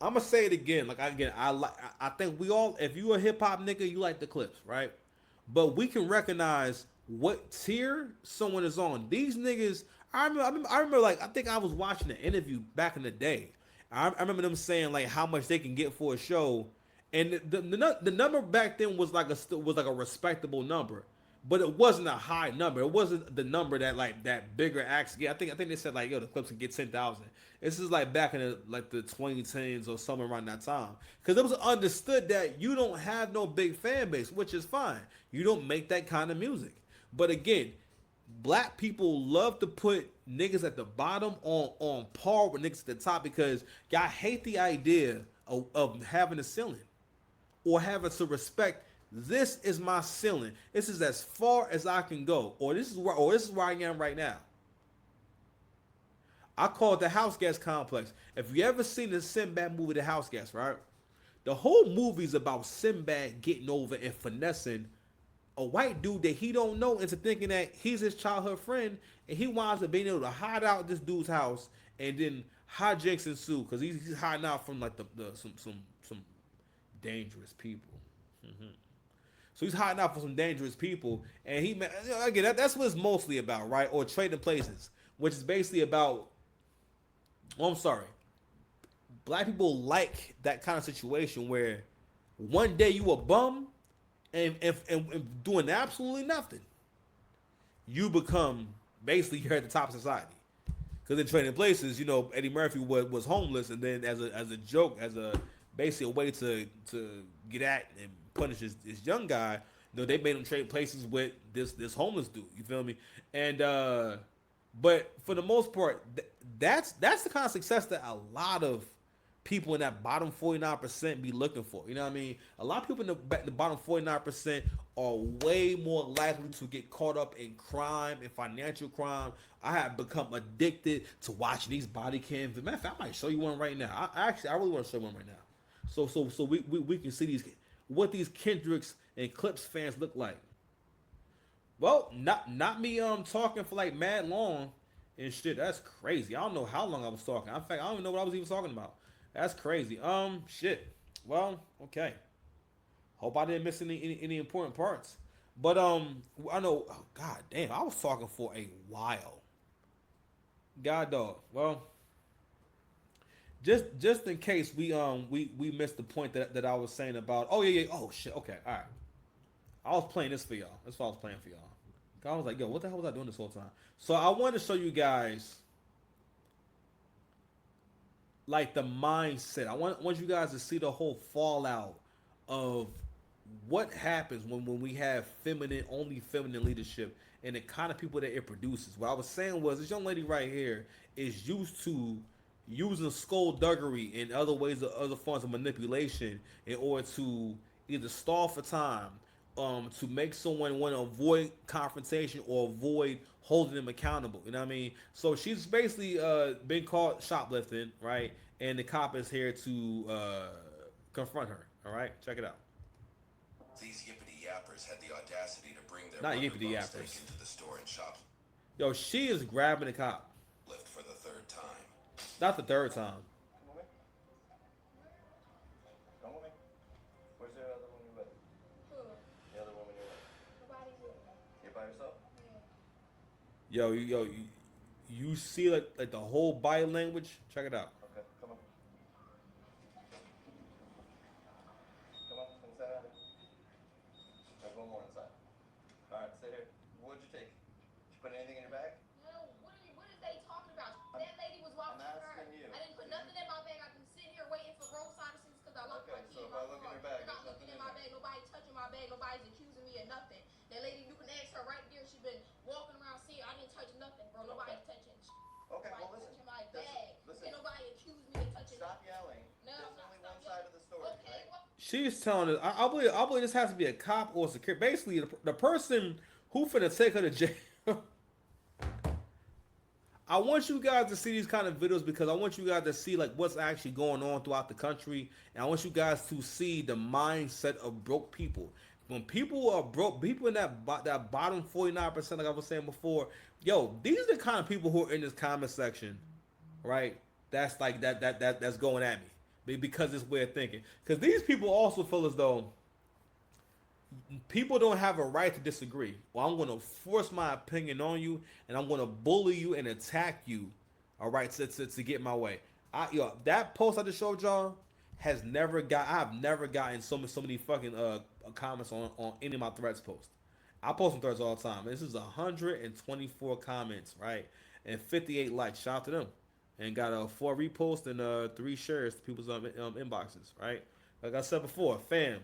I'm gonna say it again. Like again, I like. I think we all. If you a hip hop nigga, you like the Clips, right? But we can recognize what tier someone is on. These niggas. I remember. Like I think I was watching an interview back in the day. I remember them saying like how much they can get for a show, and the number back then was like a respectable number, but it wasn't a high number. It wasn't the number that like that bigger acts get. I think they said like yo the Clips can get 10,000. This is like back in the 2010s or somewhere around that time, because it was understood that you don't have no big fan base, which is fine. You don't make that kind of music, but again, black people love to put niggas at the bottom on par with niggas at the top because y'all hate the idea of having a ceiling or having to respect this is my ceiling. This is as far as I can go, or this is where I am right now. I call it the house guest complex. If you ever seen the Sinbad movie, The House Guest, right? The whole movie's about Sinbad getting over and finessing a white dude that he don't know into thinking that he's his childhood friend, and he winds up being able to hide out this dude's house, and then hijinks ensue because he's hiding out from like some dangerous people. So he's hiding out from some dangerous people, and again that's what it's mostly about, right? Or trading places, which is basically about. Oh, I'm sorry. Black people like that kind of situation where one day you a bum and doing absolutely nothing, you become basically you're at the top of society. Because in Trading Places, Eddie Murphy was homeless, and then as a joke, as a basically a way to get at and punish this young guy, they made him trade places with this homeless dude. You feel me? And but for the most part, that's the kind of success that a lot of people in that bottom 49% be looking for. You know what I mean? A lot of people in the bottom 49% are way more likely to get caught up in crime and financial crime. I have become addicted to watching these body cams. Matter of fact, I might show you one right now. I really want to show one right now. So we can see what these Kendricks and Clipse fans look like. Well, not me talking for like mad long and shit. That's crazy. I don't know how long I was talking. In fact, I don't even know what I was even talking about. That's crazy. Shit. Well, okay. Hope I didn't miss any important parts. But I know. Oh, God damn, I was talking for a while. God dog. Well, just in case we missed the point that I was saying about. Oh yeah. Oh shit. Okay. All right. I was playing this for y'all. That's what I was playing for y'all. I was like, yo, what the hell was I doing this whole time? So I want to show you guys like the mindset. I want you guys to see the whole fallout of what happens when we have only feminine leadership and the kind of people that it produces. What I was saying was this young lady right here is used to using skullduggery and other forms of manipulation in order to either stall for time, to make someone want to avoid confrontation or avoid holding them accountable. You know what I mean? So she's basically been caught shoplifting, right? And the cop is here to confront her. All right, check it out. These yippity yappers had the audacity to bring their Not mother yippity bum steak yappers. into the store and shoplift Yo, she is grabbing the cop. for the third time. Not the third time. Come with me. Come with me. Where's the other woman you're with? Who? The other woman you're with. Nobody's with me. You by yourself? Yeah. You see like the whole body language. Check it out. Okay, come on. Come on, inside. There's one more inside. Alright, sit here. What'd you take? Did you put anything in your bag? No, what is they talking about? That lady was I'm walking her. asking you. I didn't put nothing in my bag. I've been sitting here waiting for roadside assistance because I lost Okay, my key so in if I my look in car. your bag, They're not there's looking nothing in in my there. bag. Nobody's touching my bag. Nobody's accusing me of nothing. That lady, you can ask her right there. She's been walking around seeing I didn't touch nothing, bro. Nobody's touching. Okay, well Nobody's listen. touching my bag. Listen. Can't nobody accuse me of touching Stop nothing. yelling. No, There's I'm not only one stopping side yelling. of the story, Okay, right? well, She's telling us. I believe this has to be a cop or security. Basically, the person who finna take her to jail. I want you guys to see these kind of videos because I want you guys to see like what's actually going on throughout the country, and I want you guys to see the mindset of broke people. When people are broke, people in that bottom 49%, like I was saying before, yo, these are the kind of people who are in this comment section, right? That's like that's going at me. because it's way of thinking. Because these people also feel as though people don't have a right to disagree. Well, I'm going to force my opinion on you, and I'm going to bully you and attack you. All right, to get my way. That post I just showed y'all I've never gotten so many fucking comments on any of my threads posts. I post on threads all the time. This is 124 comments, right, and 58 likes. Shout out to them, and got 4 reposts and 3 shares to people's inboxes, right. Like I said before, fam,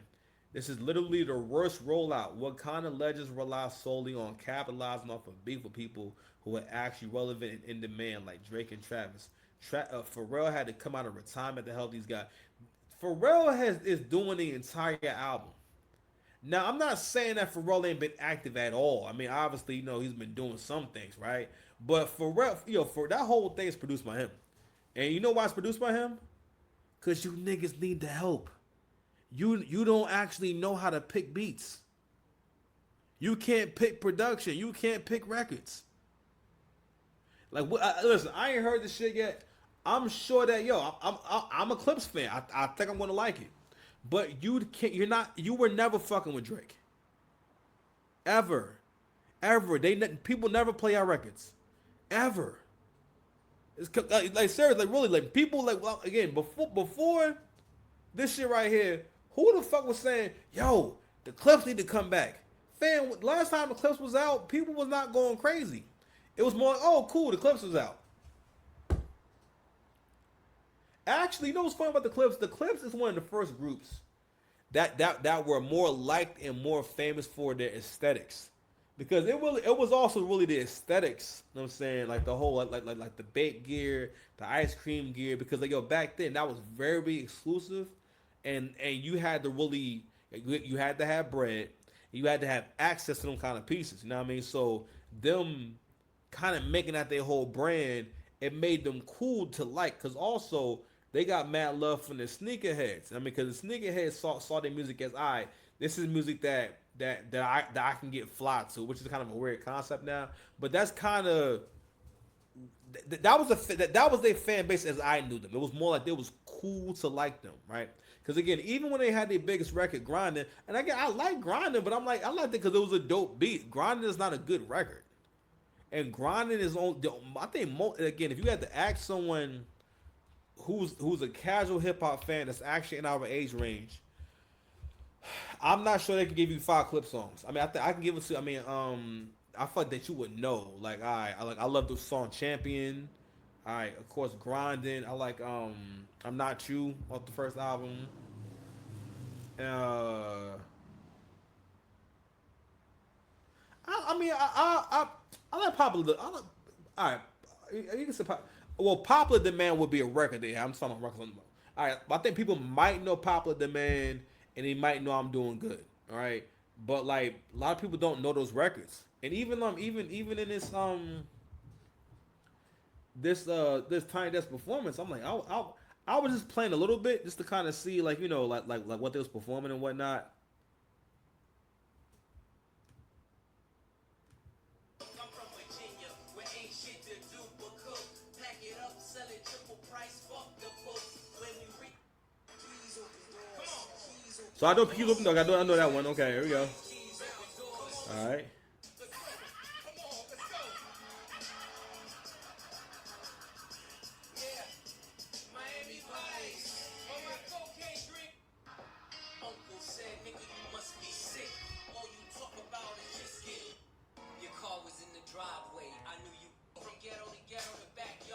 this is literally the worst rollout. What kind of legends rely solely on capitalizing off of beef with people who are actually relevant and in demand, like Drake and Travis? Pharrell had to come out of retirement to help these guys. Pharrell is doing the entire album. Now, I'm not saying that Pharrell ain't been active at all. I mean, obviously, he's been doing some things, right? But Pharrell, for that whole thing is produced by him. And you know why it's produced by him? Because you niggas need the help. You don't actually know how to pick beats. You can't pick production. You can't pick records. Like, listen, I ain't heard this shit yet. I'm sure that I'm a Clipse fan. I think I'm gonna like it. But you can't. You were never fucking with Drake. Ever. People never play our records. Ever. It's like seriously, like really, like people like again before this shit right here. Who the fuck was saying, yo, the Clipse need to come back? Fam, last time the Clipse was out, people was not going crazy. It was more like, oh, cool, the Clipse was out. Actually, you know what's funny about the Clipse? The Clipse is one of the first groups that were more liked and more famous for their aesthetics. Because it was also really the aesthetics, you know what I'm saying? Like the whole like the bait gear, the ice cream gear, because like back then that was very exclusive. And you had to really, you had to have bread, you had to have access to them kind of pieces, you know what I mean? So them kind of making that their whole brand, it made them cool to like, because also they got mad love from the sneakerheads. I mean, because the sneakerheads saw their music as, all right, this is music that I can get fly to, which is kind of a weird concept now, but that's kind of that was their fan base as I knew them. It was more like it was cool to like them, right? Because again, even when they had their biggest record, Grinding, and again, I like Grinding, but I'm like, I liked it because it was a dope beat. Grinding is not a good record, and Grinding is on. I think again, if you had to ask someone who's a casual hip hop fan that's actually in our age range, I'm not sure they can give you 5 Clipse songs. I mean, I can give it to. I mean, I feel like that you would know. Like, I love the song Champion. All right, of course, Grinding. I like I'm Not You off the first album. I like Popular. All right, you can say Popular Demand would be a record there. I'm talking about records. All right, I think people might know Popular Demand and they might know I'm doing good. All right, but like a lot of people don't know those records, and even in this Tiny Desk performance, I'm like I was just playing a little bit just to kind of see like like what they was performing and whatnot. So I know people. I know that one. Okay, here we go. All right.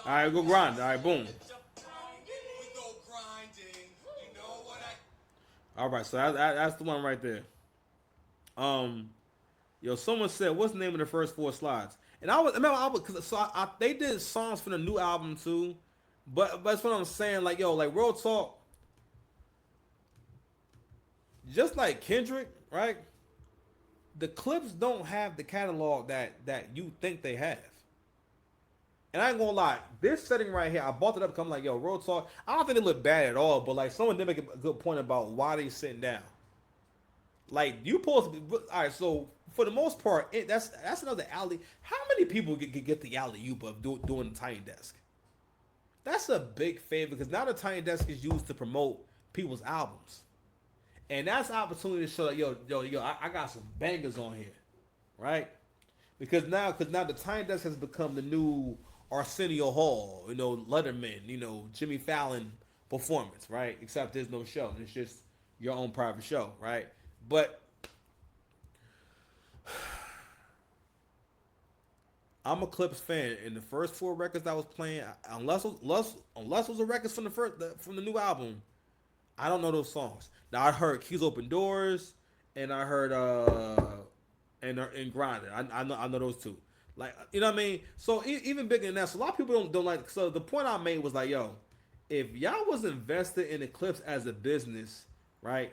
All right, go grind. All right, boom. All right, so that's the one right there. Someone said, "What's the name of the first 4 slides?" And I remember because they did songs for the new album too, but that's what I'm saying. Like like real talk. Just like Kendrick, right? The Clipse don't have the catalog that you think they have. And I ain't gonna lie, this setting right here, I bought it up because I'm like, real talk. I don't think they look bad at all, but like someone did make a good point about why they sitting down. Like you supposed to be, all right. So for the most part, that's another alley. How many people get the alley oop of doing the Tiny Desk? That's that's a big favor because now the Tiny Desk is used to promote people's albums, and that's an opportunity to show that I got some bangers on here, right? Because now the Tiny Desk has become the new Arsenio Hall, Letterman, Jimmy Fallon performance, right? Except there's no show; it's just your own private show, right? But I'm a Clipse fan, and the first 4 records I was playing, unless it was the records from from the new album, I don't know those songs. Now I heard Keys Open Doors, and I heard and Grinding. I know those two. Like you know what I mean. So even bigger than that, so a lot of people don't like. So the point I made was like, yo, if y'all was invested in Eclipse as a business, right?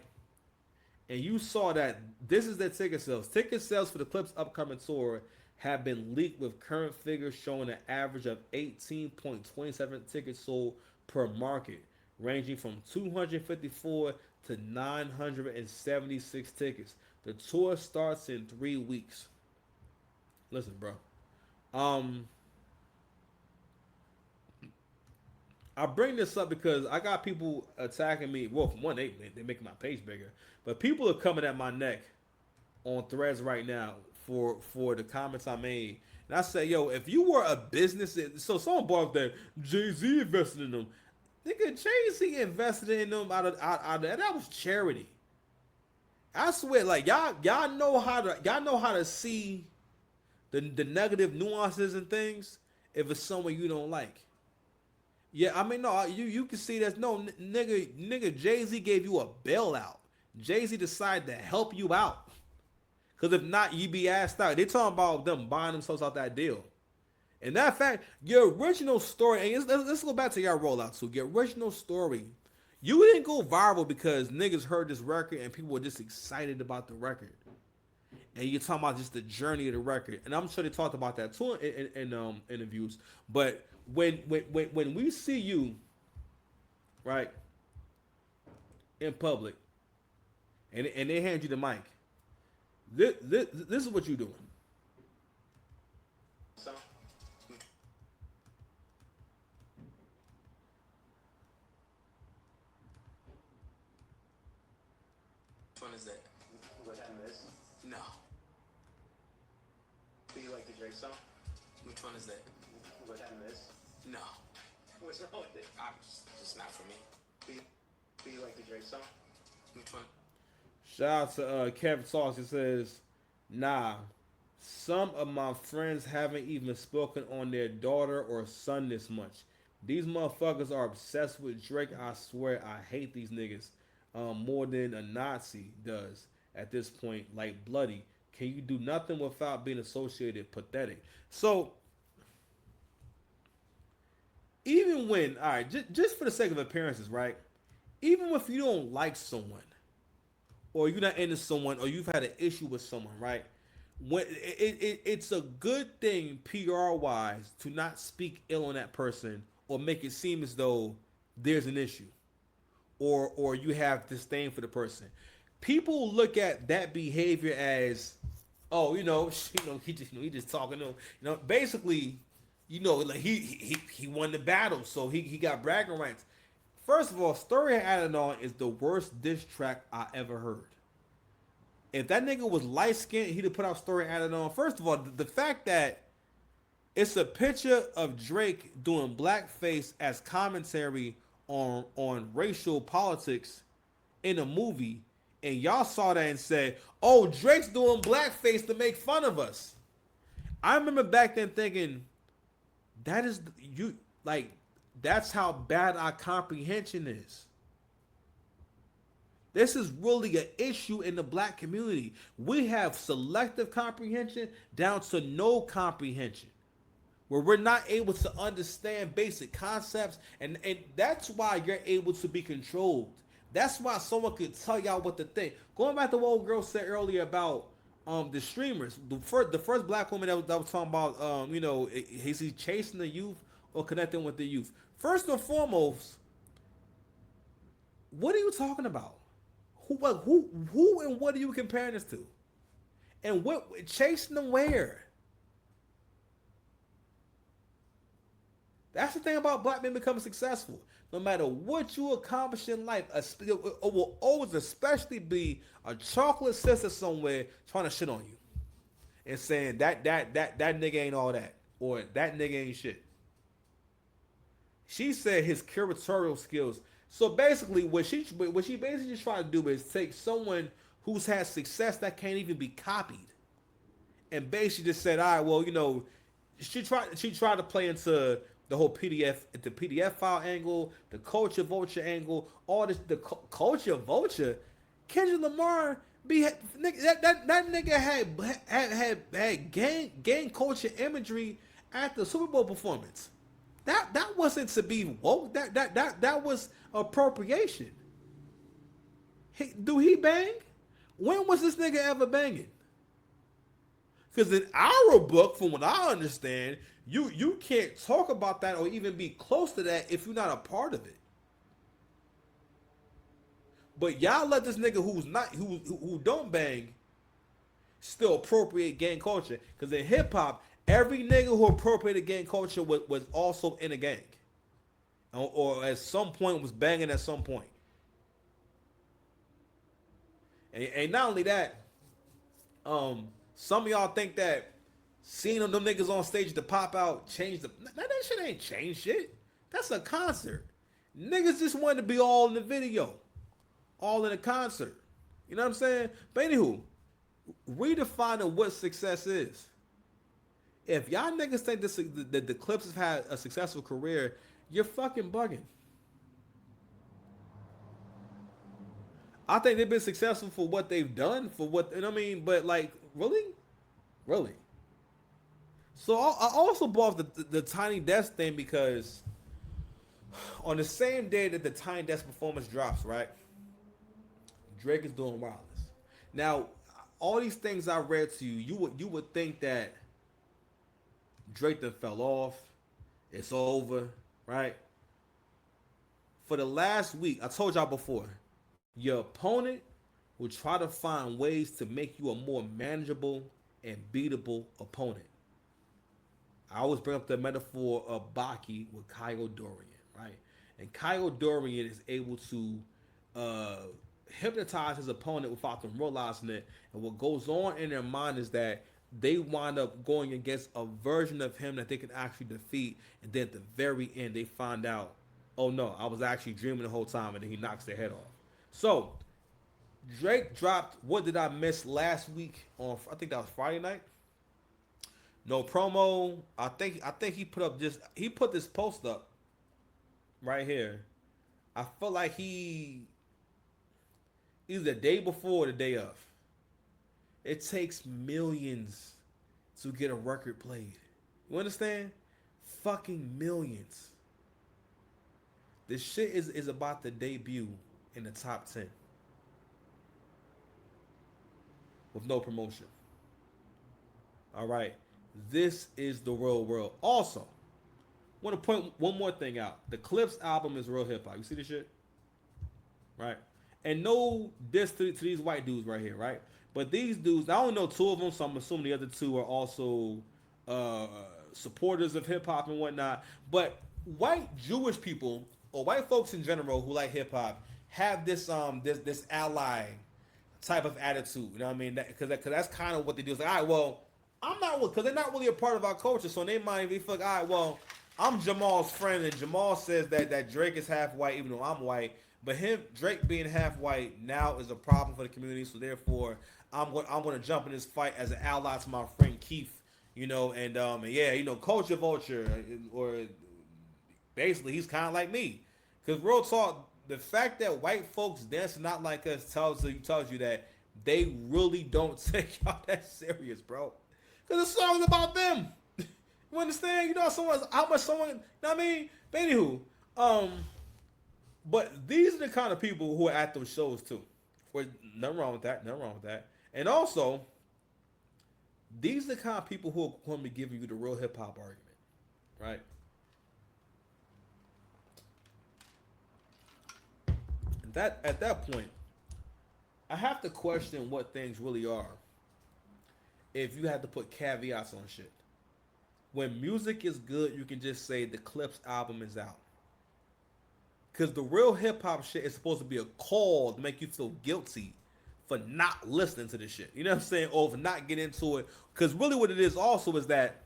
And you saw that this is their ticket sales. Ticket sales for the Clipse upcoming tour have been leaked with current figures showing an average of 18.27 tickets sold per market, ranging from 254 to 976 tickets. The tour starts in 3 weeks. Listen, bro. I bring this up because I got people attacking me. Well, for one, they making my page bigger, but people are coming at my neck on Threads right now for the comments I made. And I say, yo, if you were a business, so someone brought up that Jay-Z invested in them. Nigga, Jay-Z invested in them out of that was charity. I swear, like y'all know how to see the negative nuances and things if it's someone you don't like. Yeah, I mean, no, you can see that. No, nigga, Jay-Z gave you a bailout. Jay-Z decided to help you out. Because if not, you be asked out. They talking about them buying themselves out that deal. And that fact, your original story, and let's go back to your rollout too. Your original story, you didn't go viral because niggas heard this record and people were just excited about the record. And you're talking about just the journey of the record. And I'm sure they talked about that too in interviews. But when we see you, right, in public, and they hand you the mic, this is what you're doing. So, Which one is that? what happened to this? No. Do you like the Drake song? Which one is that? What happened to this? No. What's wrong with it? Just not for me. Do you like the Drake song? Which one? Shout out to Kevin Sauce. He says, nah, some of my friends haven't even spoken on their daughter or son this much. These motherfuckers are obsessed with Drake. I swear I hate these niggas more than a Nazi does at this point. Like bloody. Can you do nothing without being associated? Pathetic. So, even when, all right, just for the sake of appearances, right? Even if you don't like someone, or you're not into someone, or you've had an issue with someone, right? When it's a good thing PR wise to not speak ill on that person or make it seem as though there's an issue, or you have disdain for the person. People look at that behavior as, oh, he just talking to him. Basically, like he won the battle, so he got bragging rights. First of all, Story Added On is the worst diss track I ever heard. If that nigga was light skinned, he'd have put out Story Added On. First of all, the fact that it's a picture of Drake doing blackface as commentary on racial politics in a movie, and y'all saw that and said, oh, Drake's doing blackface to make fun of us. I remember back then thinking, that's how bad our comprehension is. This is really an issue in the black community. We have selective comprehension down to no comprehension, where we're not able to understand basic concepts, and that's why you're able to be controlled. That's why someone could tell y'all what to think. Going back to what old girl said earlier about the streamers, the first black woman that was talking about, is he chasing the youth or connecting with the youth? First and foremost, what are you talking about? Who and what are you comparing this to? And what chasing them where? That's the thing about black men becoming successful. No matter what you accomplish in life, it will always especially be a chocolate sister somewhere trying to shit on you and saying that nigga ain't all that or that nigga ain't shit. She said his curatorial skills. So basically, what she basically just trying to do is take someone who's had success that can't even be copied, and basically just said, all right, well, she tried to play into the whole PDF file angle, the culture vulture angle, all this the culture vulture. Kendrick Lamar that nigga had gang culture imagery at the Super Bowl performance. That wasn't to be woke. That was appropriation. Do he bang? When was this nigga ever banging? Because in our book, from what I understand, you can't talk about that or even be close to that if you're not a part of it. But y'all let this nigga who don't bang still appropriate gang culture. Because in hip hop, every nigga who appropriated gang culture was also in a gang, or at some point was banging at some point. And not only that, some of y'all think that seeing them niggas on stage to pop out changed that shit ain't changed shit. That's a concert. Niggas just wanted to be all in the video, all in the concert. You know what I'm saying? But anywho, redefining what success is. If y'all niggas think that the Clipse have had a successful career, you're fucking bugging. I think they've been successful for what they've done, for what, you know what I mean? But like, really? Really? So I also bought the Tiny Desk thing because on the same day that the Tiny Desk performance drops, right? Drake is doing Wireless. Now, all these things I read to you, you would think that Drake done fell off. It's over, right? For the last week, I told y'all before, your opponent will try to find ways to make you a more manageable and beatable opponent. I always bring up the metaphor of Baki with Kyle Dorian, right? And Kyle Dorian is able to hypnotize his opponent without them realizing it. And what goes on in their mind is that they wind up going against a version of him that they can actually defeat. And then at the very end, they find out, oh no, I was actually dreaming the whole time, and then he knocks their head off. So, Drake dropped What Did I Miss last week on, I think that was Friday night. No promo. I think he put this post up right here. I feel like either the day before or the day of. It takes millions to get a record played. You understand? Fucking millions. This shit is about to debut in the top 10 with no promotion. All right. This is the real world. Also, want to point one more thing out. The Clipse album is real hip hop. You see this shit? Right? And no diss to these white dudes right here, right? But these dudes, I only know two of them, so I'm assuming the other two are also supporters of hip hop and whatnot. But white Jewish people or white folks in general who like hip hop have this this ally type of attitude. You know what I mean? Because that's kind of what they do. It's like, all right, well, I'm not, because they're not really a part of our culture. So in their mind, they feel like, all right, well, I'm Jamal's friend, and Jamal says that Drake is half white, even though I'm white. But Drake being half white now is a problem for the community. So therefore, I'm going to jump in this fight as an ally to my friend Keith. You know, and yeah, you know, culture vulture, or basically he's kind of like me. Because real talk, the fact that white folks dance not like us tells you that they really don't take y'all that serious, bro. Because the song's about them. You understand? You know how much someone, you know what I mean? But anywho, but these are the kind of people who are at those shows too. Where nothing wrong with that. And also, these are the kind of people who are going to be giving you the real hip hop argument, right? At that point, I have to question what things really are if you had to put caveats on shit. when music is good, you can just say the Clipse album is out. Because the real hip hop shit is supposed to be a call to make you feel guilty for not listening to this shit. You know what I'm saying? Or for not getting into it. Because really what it is also is that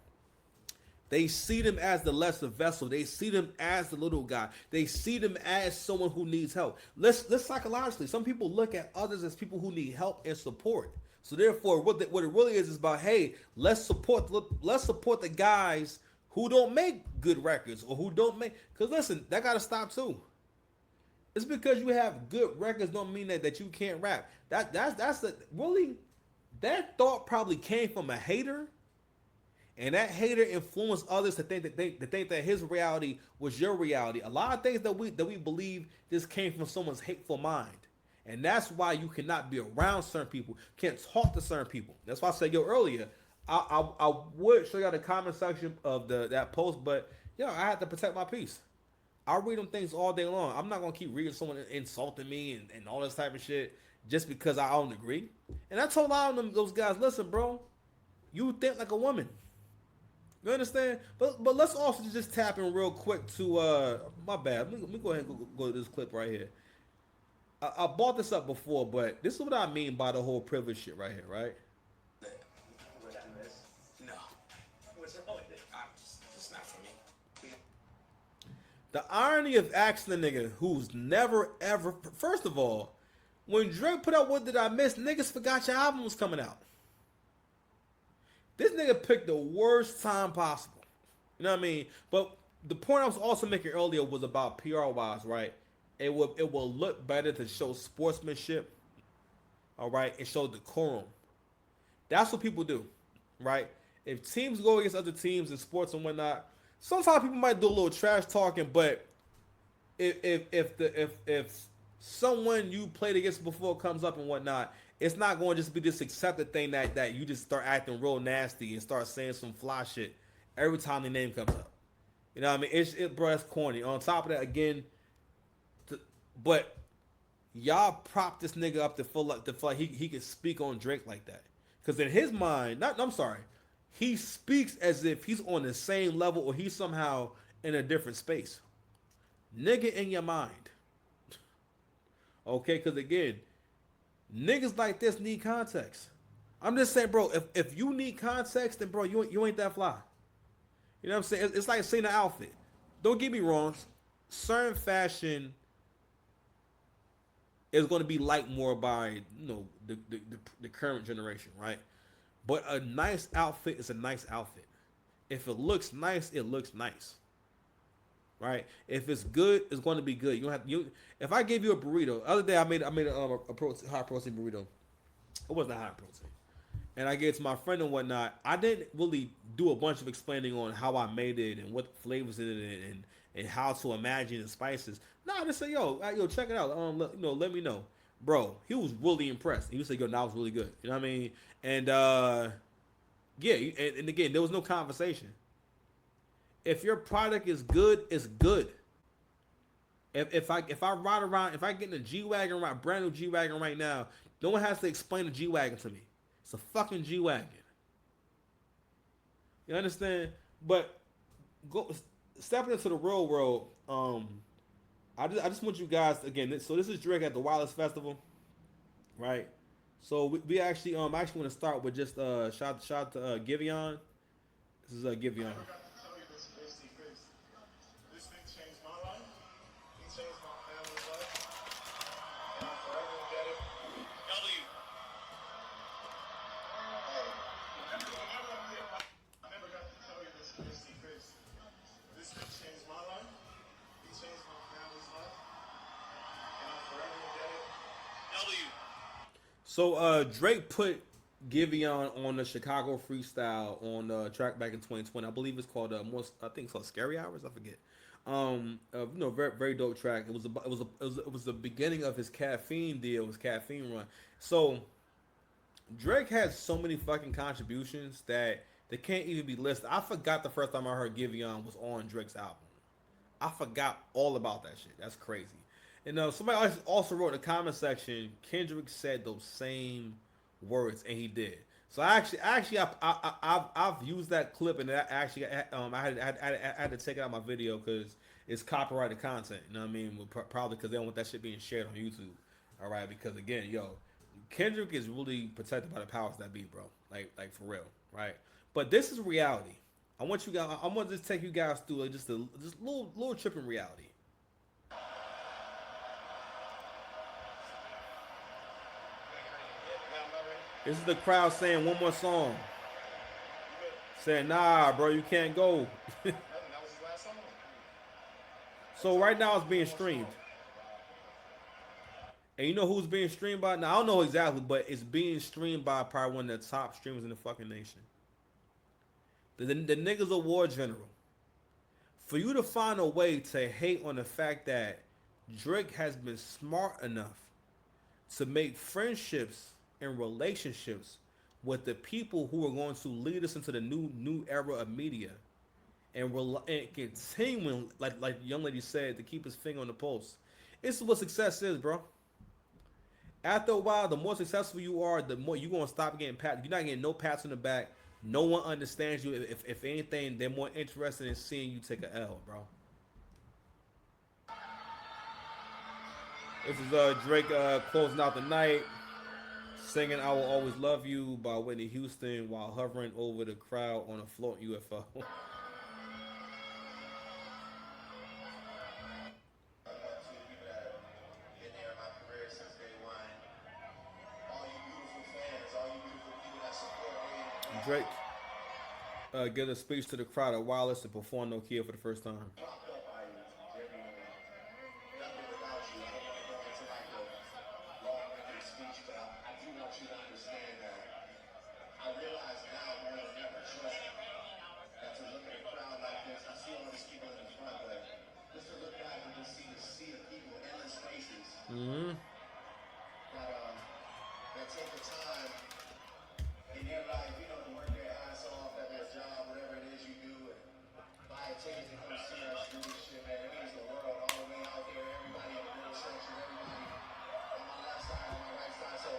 they see them as the lesser vessel. They see them as the little guy. They see them as someone who needs help. Let's psychologically, some people look at others as people who need help and support. So therefore, what it really is about, hey, let's support the guys who don't make good records or who don't make. Because listen, that gotta stop too. It's because you have good records don't mean that you can't rap. That's the really that thought probably came from a hater. And that hater influenced others to think that his reality was your reality. A lot of things that we believe just came from someone's hateful mind, and that's why you cannot be around certain people, can't talk to certain people. That's why I said earlier. I would show y'all the comment section of that post, but I had to protect my peace. I read them things all day long. I'm not gonna keep reading someone insulting me and all this type of shit just because I don't agree. And I told all of them those guys, listen, bro, you think like a woman. You understand? But let's also just tap in real quick to my bad. Let me go ahead and go to this clip right here. I brought this up before, but this is what I mean by the whole privilege shit right here, right? What I miss? No, What's wrong with it? it's not for me. The irony of asking a nigga who's never ever. First of all, when Drake put out "What Did I Miss," niggas forgot your album was coming out. This nigga picked the worst time possible. You know what I mean? But the point I was also making earlier was about PR wise, right? It will look better to show sportsmanship, all right, and show decorum. That's what people do, right? If teams go against other teams in sports and whatnot, sometimes people might do a little trash talking, but if someone you played against before comes up and whatnot, it's not going to just be this accepted thing that you just start acting real nasty and start saying some fly shit every time the name comes up. You know what I mean? Bro, that's corny. On top of that, again, but y'all prop this nigga up to feel like he can speak on Drake like that. Because in his mind, I'm sorry, he speaks as if he's on the same level or he's somehow in a different space. Nigga, in your mind. Okay, because again, niggas like this need context. I'm just saying, bro, if you need context, then bro, you ain't that fly. You know what I'm saying? It's like seeing an outfit. Don't get me wrong. Certain fashion is going to be liked more by the current generation, right? But a nice outfit is a nice outfit. If it looks nice, it looks nice. Right? If it's good, it's going to be good. You don't have if I gave you a burrito, the other day I made a high protein burrito. It wasn't high protein, and I gave it to my friend and whatnot. I didn't really do a bunch of explaining on how I made it and what flavors in it and how to imagine the spices. No, I just say yo, check it out. Let me know, bro. He was really impressed. He was like, yo, that was really good. You know what I mean? And yeah, and again, there was no conversation. If your product is good, it's good. If I ride around, if I get in a G-Wagon, brand new G-Wagon right now, no one has to explain the G-Wagon to me. It's a fucking G-Wagon. You understand? But stepping into the real world, I just want you guys again. So this is Drake at the Wireless Festival, right? So we actually I actually want to start with just shout to Giveon. This is Giveon. So Drake put Giveon on the Chicago Freestyle on the track back in 2020. I believe it's called I think it's called Scary Hours. I forget. Very very dope track. It was the beginning of his caffeine deal, his caffeine run. So Drake has so many fucking contributions that they can't even be listed. I forgot the first time I heard Giveon was on Drake's album. I forgot all about that shit. That's crazy. And somebody else also wrote in the comment section, Kendrick said those same words, and he did. So I've used that clip, and I had to take it out of my video because it's copyrighted content. You know what I mean? Probably because they don't want that shit being shared on YouTube. All right, because again, yo, Kendrick is really protected by the powers that be, bro. Like for real, right? But this is reality. I want you guys. I want to just take you guys through just a little trip in reality. This is the crowd saying one more song. Saying, nah, bro, you can't go. So right now it's being streamed. And you know who's being streamed by? Now I don't know exactly, but it's being streamed by probably one of the top streamers in the fucking nation. The nigga's a war general. For you to find a way to hate on the fact that Drake has been smart enough to make friendships and relationships with the people who are going to lead us into the new era of media, and continuing, like the young lady said, to keep his finger on the pulse. This is what success is, bro. After a while, the more successful you are, the more you're gonna stop getting pats. You're not getting no pats on the back. No one understands you. If anything, they're more interested in seeing you take a L, bro. This is Drake closing out the night, singing "I Will Always Love You" by Whitney Houston while hovering over the crowd on a floating UFO. Been there in my career since day one. All you beautiful fans, all you beautiful people that support me. Drake gives a speech to the crowd at Wireless to perform Nokia for the first time. Propped up by you, genuinely. Nothing without you. I don't want to go into like a long-winded speech, but I do want you to understand that I realize now more than ever, trust me, that to look at a crowd like this, I see all these people in the front, but just to look back and just see the sea of people, endless faces, that take the time in their life, you know, to work their ass off at their job, whatever it is you do, and buy a ticket to come see us do this shit, man. It means the world all the way out there, everybody in the middle section, everybody on my left side, on my right side. So,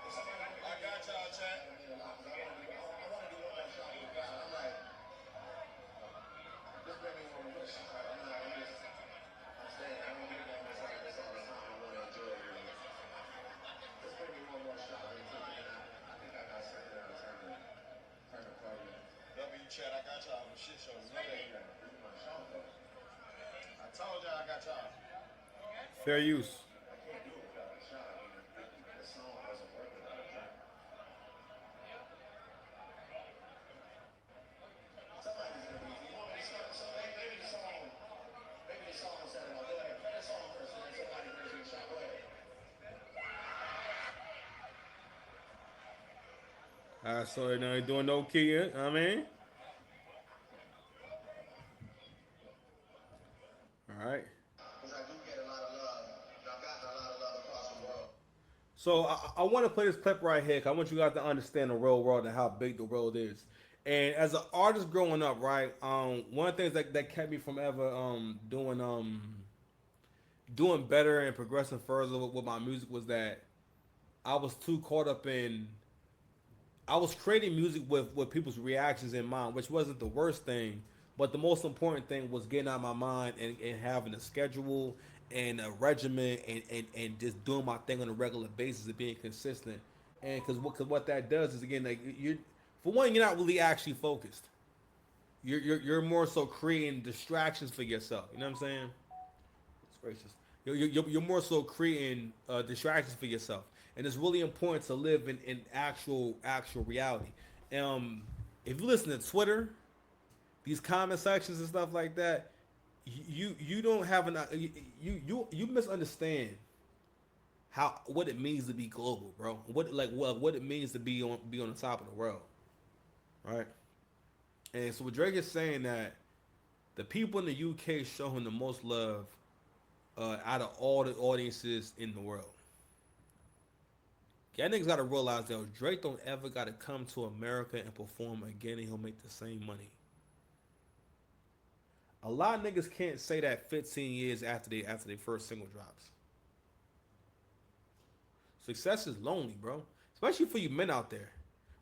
I got y'all, chat. I want to do one more shot with the crowd. I'm like, just bring me one more shot. I'm saying, I don't get that much like this all the time. I want to enjoy it. Just bring me one more shot. I think I got something that'll turn the party. W chat, I got y'all on the shit show. You know that. This is my show, though. I told y'all I got y'all. Fair use. I can't do it without a shot. I mean, the song doesn't work without a track. Somebody's gonna be. You want me to start? So maybe the song will set it off. Go ahead. Play the song first, and then somebody brings you a shot. Go ahead. Alright, so now you're doing Nokia, I mean. Alright. Because I do get a lot of love. I've gotten a lot of love across the world. So I want to play this clip right here, 'cause I want you guys to understand the real world and how big the world is. And as an artist growing up, right, one of the things that kept me from ever doing better and progressing further with my music was that I was too caught up in. I was creating music with people's reactions in mind, which wasn't the worst thing, but the most important thing was getting out of my mind and having a schedule and a regimen and just doing my thing on a regular basis and being consistent. And because what that does is, again, like, you're, for one, you're not really actually focused. You're more so creating distractions for yourself. You know what I'm saying? It's gracious. You're more so creating distractions for yourself, and it's really important to live in actual reality. If you listen to Twitter, these comment sections and stuff like that, you don't have you misunderstand what it means to be global, bro. What it means to be on the top of the world, right? And so what Drake is saying, that the people in the UK show him the most love out of all the audiences in the world. Y'all niggas gotta realize that Drake don't ever gotta come to America and perform again, and he'll make the same money. A lot of niggas can't say that 15 years after they first single drops. Success is lonely, bro. Especially for you men out there.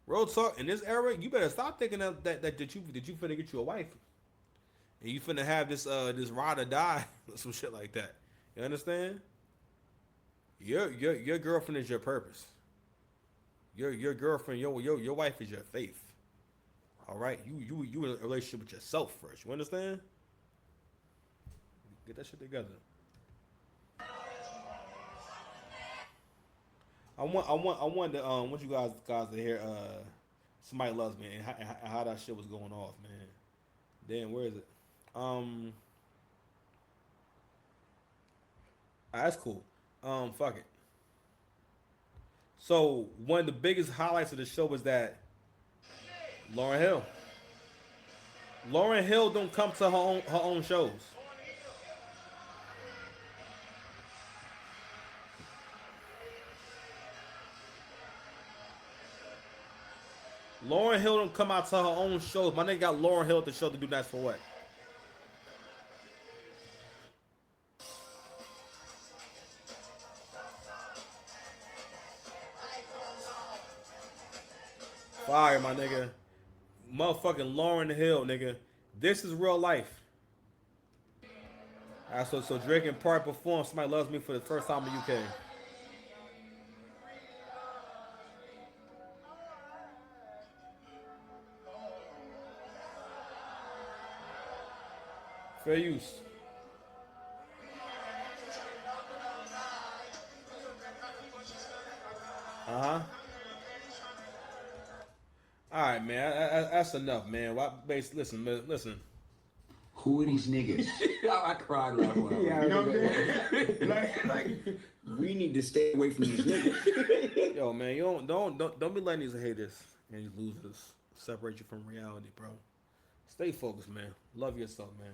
Real talk, in this era, you better stop thinking that you finna get you a wife. And you finna have this ride or die or some shit like that. You understand? Your girlfriend is your purpose. Your girlfriend, your wife is your faith. All right, you in a relationship with yourself first. You understand? Get that shit together. I want you guys to hear Somebody Loves Me and how that shit was going off, man. Damn, where is it? That's cool. Fuck it. So one of the biggest highlights of the show was that Lauren Hill. Lauren Hill don't come to her own shows. Lauren Hill don't come out to her own shows. My nigga got Lauren Hill at the show to do that for what? Fire, my nigga. Motherfucking Lauren Hill, nigga. This is real life. Alright, so Drake and Park performed Somebody Loves Me for the first time in the UK. Fair use. Uh-huh. All right, man. That's enough, man. Listen, man. Listen. Who are these niggas? I cried laughing. Yeah, you know what I'm saying? like, we need to stay away from these niggas. Yo, man, you don't be letting these haters and these losers separate you from reality, bro. Stay focused, man. Love yourself, man.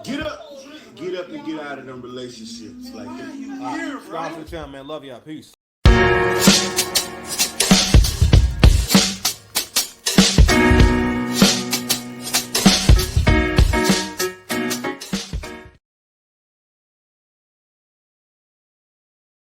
Get up and get out of them relationships. Like, subscribe to the channel, man. Love y'all. Peace.